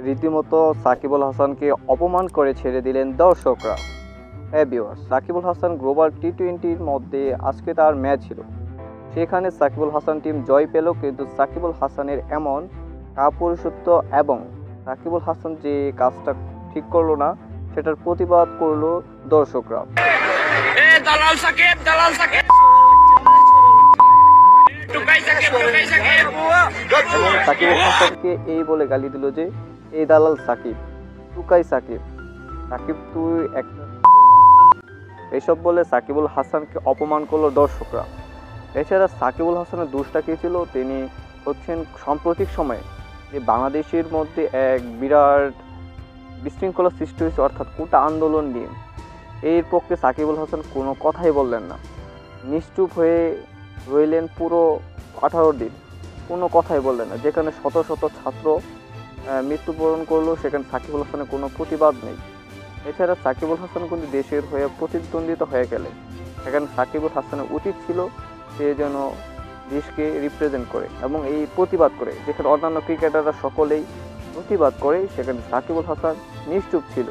রীতিমতো সাকিবুল হাসানকে অপমান করে ছেড়ে দিলেন দর্শকরা। হ্যাঁ ভিউয়ার্স, সাকিবুল হাসান গ্লোবাল টি-20-র মধ্যে আজকে তার ম্যাচ ছিল। সেখানে সাকিবুল হাসান টিম জয় পেল, কিন্তু সাকিবুল হাসানের এমন কাপুরুষত্ব এবং সাকিবুল হাসান যে কাজটা ঠিক করলো না সেটার প্রতিবাদ করলো দর্শকরা। এবং সাকিবুল হাসানকে এই বলে গালি দিল যে এই দালাল সাকিব, টুকাই সাকিব, সাকিব তুই একটা, এসব বলে সাকিবুল হাসানকে অপমান করলো দর্শকরা। এছাড়া সাকিবুল হাসানের দোষটা কী ছিল, তিনি হচ্ছেন সাম্প্রতিক সময়ে যে বাংলাদেশের মধ্যে এক বিরাট বিশৃঙ্খলা সৃষ্টি হয়েছে, অর্থাৎ কোটা আন্দোলন নিয়ে। এর পক্ষে সাকিবুল হাসান কোনো কথাই বললেন না, নিশ্চুপ হয়ে রইলেন পুরো 18 দিন, কোনো কথাই বললেন না। যেখানে শত শত ছাত্র মৃত্যুবরণ করলো, সেখানে সাকিবুল হাসানের কোনো প্রতিবাদ নেই। এছাড়া সাকিবুল হাসান কিন্তু দেশের হয়ে প্রতিদ্বন্দ্বিতা হয়ে গেলে সেখানে সাকিবুল হাসানের উচিত ছিল সে যেন দেশকে রিপ্রেজেন্ট করে এবং এই প্রতিবাদ করে, যেখানে অন্যান্য ক্রিকেটাররা সকলেই প্রতিবাদ করে, সেখানে সাকিবুল হাসান নিশ্চুপ ছিল।